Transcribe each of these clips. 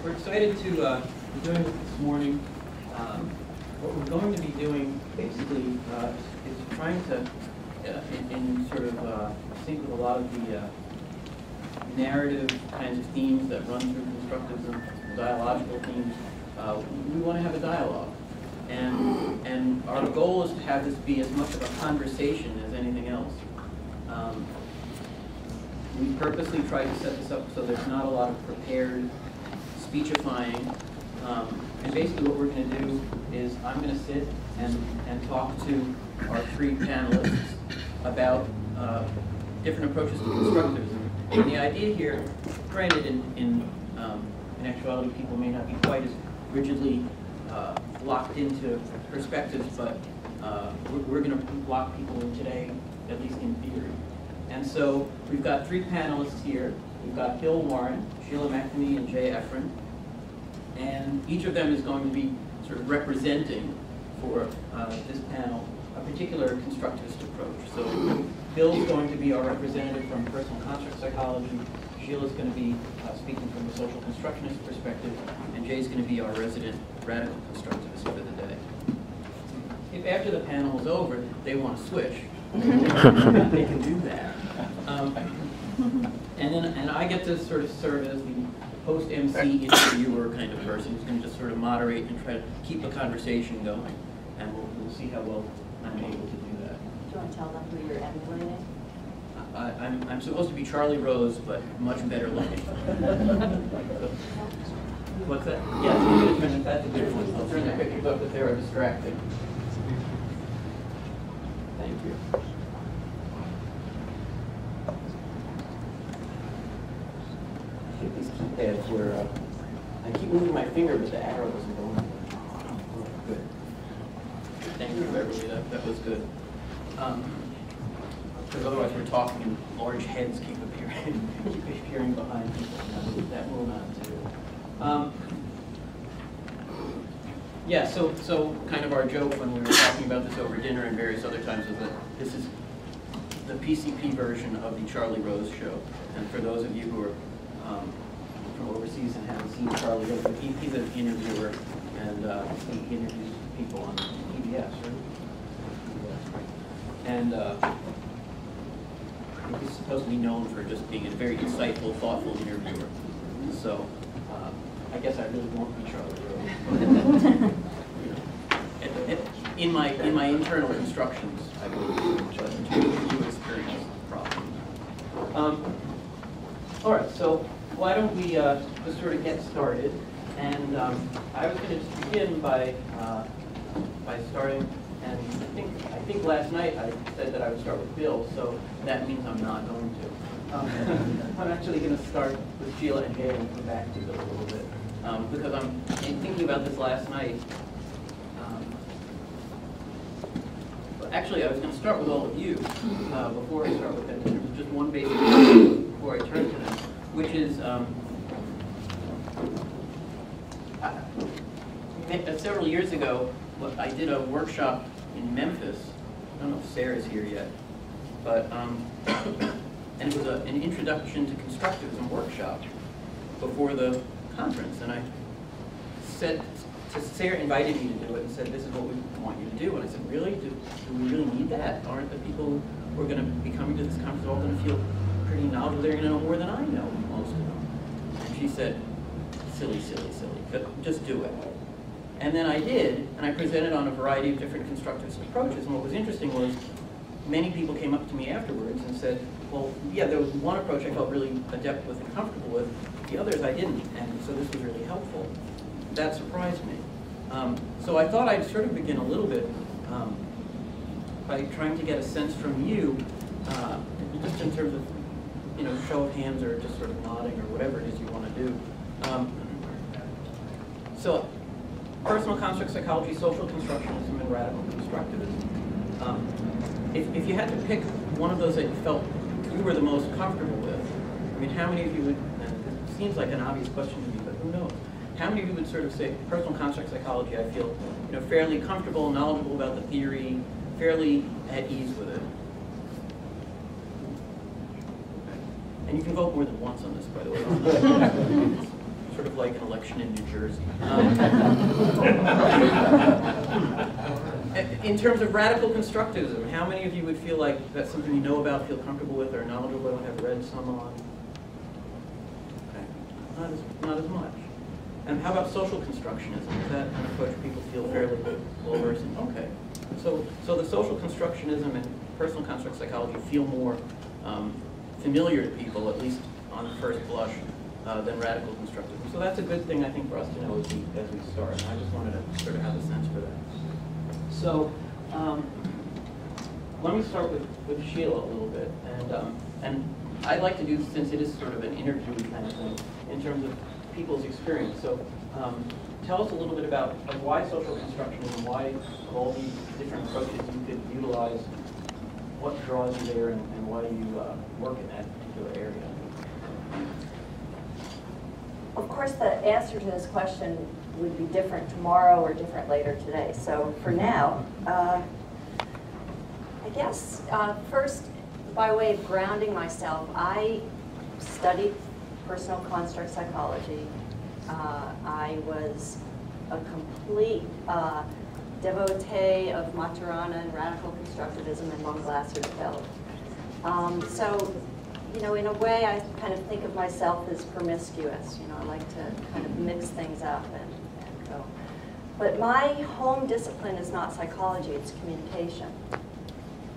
We're excited to be doing this morning. What we're going to be doing basically is trying to, in sort of sync with a lot of the narrative kinds of themes that run through constructivism, dialogical themes, we want to have a dialogue. And our goal is to have this be as much of a conversation as anything else. We purposely tried to set this up so there's not a lot of prepared speechifying. And basically what we're going to do is I'm going to sit and talk to our three panelists about different approaches to constructivism. And the idea here, granted in actuality people may not be quite as rigidly locked into perspectives, but we're going to lock people in today, at least in theory. And so we've got three panelists here. We've got Bill Warren, Sheila McNamee, and Jay Efran. And each of them is going to be sort of representing for this panel a particular constructivist approach. So Bill's going to be our representative from personal construct psychology. Sheila's going to be speaking from the social constructionist perspective, and Jay's going to be our resident radical constructivist for the day. If after the panel is over, they want to switch, they can do that. And I get to sort of serve as the post-MC interviewer kind of person who's going to just sort of moderate and try to keep the conversation going, and we'll see how well I'm able to do that. Do you want to tell them who you're emulating? I'm supposed to be Charlie Rose, but much better looking. What's that? Yes, that's a good one. I'll turn the pictures up if they are distracting. Thank you. I think these keypads were, I keep moving my finger, but the arrow wasn't going. Good. Thank you, Beverly. That was good. Because otherwise we're talking and large heads keep appearing behind people. That will not do. Yeah, so kind of our joke when we were talking about this over dinner and various other times was that this is the PCP version of the Charlie Rose show. And for those of you who are from overseas and haven't seen Charlie Rose, he's an interviewer, and he interviews people on PBS, right? And he's supposed to be known for just being a very insightful, thoughtful interviewer. So I guess I really won't be Charlie Rose. In my internal instructions, I believe, but in terms of new experience, problem. All right, so why don't we just sort of get started? And I was going to just begin by starting. And I think last night I said that I would start with Bill, so that means I'm not going to. I'm actually going to start with Sheila and Jay and come back to Bill a little bit. Because I'm thinking about this last night. Actually, I was going to start with all of you before I start with them. There's just one basic question before I turn to them, which is several years ago, I did a workshop in Memphis. I don't know if Sarah's here yet, but and it was an introduction to constructivism workshop before the conference. And I said, Sarah invited me to do it and said, this is what we want you to do. And I said, really? Do we really need that? Aren't the people who are going to be coming to this conference all going to feel pretty knowledgeable? They're going to know more than I know, most of them. And she said, silly, silly, silly, but just do it. And then I did, and I presented on a variety of different constructivist approaches. And what was interesting was many people came up to me afterwards and said, well, yeah, there was one approach I felt really adept with and comfortable with. The others I didn't, and so this was really helpful. That surprised me. So I thought I'd sort of begin a little bit by trying to get a sense from you, just in terms of, show of hands or just sort of nodding or whatever it is you want to do. So, personal construct psychology, social constructionism, and radical constructivism. If you had to pick one of those that you felt you were the most comfortable with, I mean, how many of you would, and it seems like an obvious question to me, but who knows? How many of you would sort of say, personal construct psychology, I feel fairly comfortable, knowledgeable about the theory, fairly at ease with it? And you can vote more than once on this, by the way. sort of like an election in New Jersey. In terms of radical constructivism, how many of you would feel like that's something you know about, feel comfortable with, or knowledgeable about, have read some on? Okay, not as much. And how about social constructionism? Is that an approach people feel fairly well versed in? Okay, so the social constructionism and personal construct psychology feel more familiar to people, at least on first blush, than radical constructivism. So that's a good thing, I think, for us to know as we start. And I just wanted to sort of have a sense for that. So let me start with Sheila a little bit, and I'd like to do, since it is sort of an interview kind of thing, in terms of people's experience. So tell us a little bit about why social constructionism, why of all these different approaches you could utilize, what draws you there, and why you work in that particular area. Of course, the answer to this question would be different tomorrow or different later today. So for now, I guess first, by way of grounding myself, I studied personal construct psychology. I was a complete devotee of Maturana and radical constructivism and von Glasser-Feld. So, you know, in a way, I kind of think of myself as promiscuous. You know, I like to kind of mix things up and go. But my home discipline is not psychology, it's communication.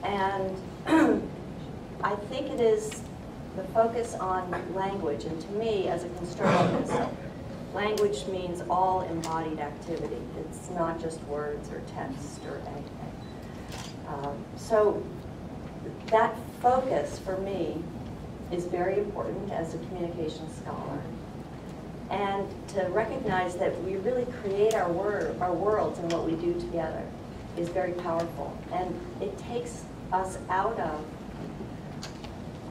And I think it is the focus on language. And to me, as a constructivist, language means all embodied activity. It's not just words or text or anything. So that focus for me is very important as a communication scholar. And to recognize that we really create our worlds and what we do together is very powerful. And it takes us out of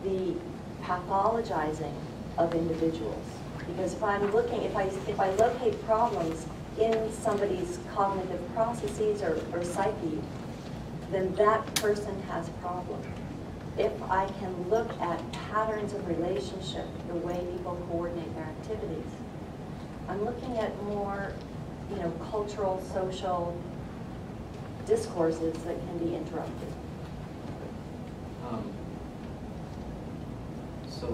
the pathologizing of individuals. Because if I'm looking, if I locate problems in somebody's cognitive processes or psyche, then that person has a problem. If I can look at patterns of relationship, the way people coordinate their activities, I'm looking at more, you know, cultural, social discourses that can be interrupted. So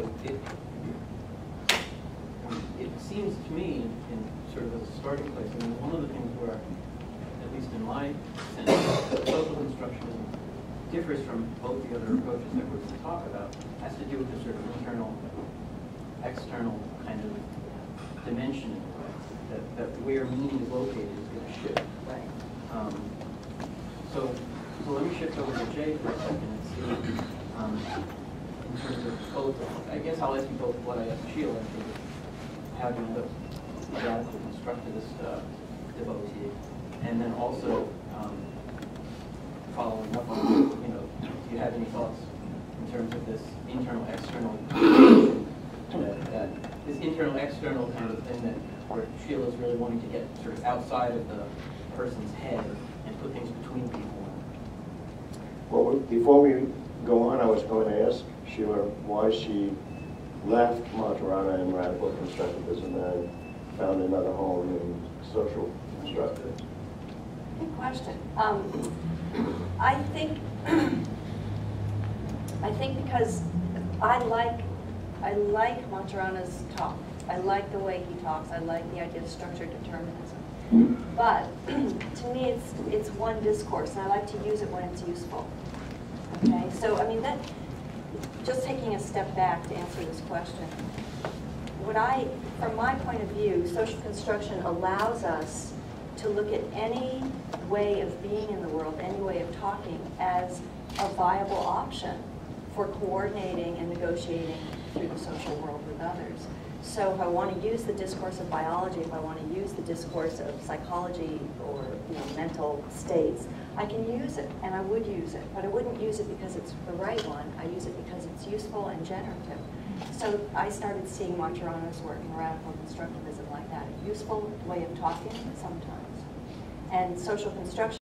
it seems to me, in sort of as a starting place, I mean, one of the things where, at least in my sense, social constructionism differs from both the other approaches that we're going to talk about, has to do with the sort of internal, external kind of dimension that where meaning is located is going to shift. Right. So let me shift over to Jay for a second and see, in terms of both, I guess I'll ask you both what I asked Sheila, in terms of how do you look radical constructivist devotee, and then also following up on, you know, do you have any thoughts in terms of this internal external this internal external kind of thing that where Sheila is really wanting to get sort of outside of the person's head and put things between people? Well, before we go on, I was going to ask Sheila why she left Maturana and radical constructivism and found another home in social constructivism. Good question. I think because I like Maturana's talk. I like the way he talks. I like the idea of structured determinism. But to me, it's one discourse, and I like to use it when it's useful. Okay, so I mean that. Just taking a step back to answer this question, from my point of view, social construction allows us to look at any way of being in the world, any way of talking, as a viable option for coordinating and negotiating through the social world with others. So if I want to use the discourse of biology, if I want to use the discourse of psychology or, you know, mental states, I can use it, and I would use it, but I wouldn't use it because it's the right one. I use it because it's useful and generative. So I started seeing Maturana's work in radical constructivism like that, a useful way of talking sometimes. And social construction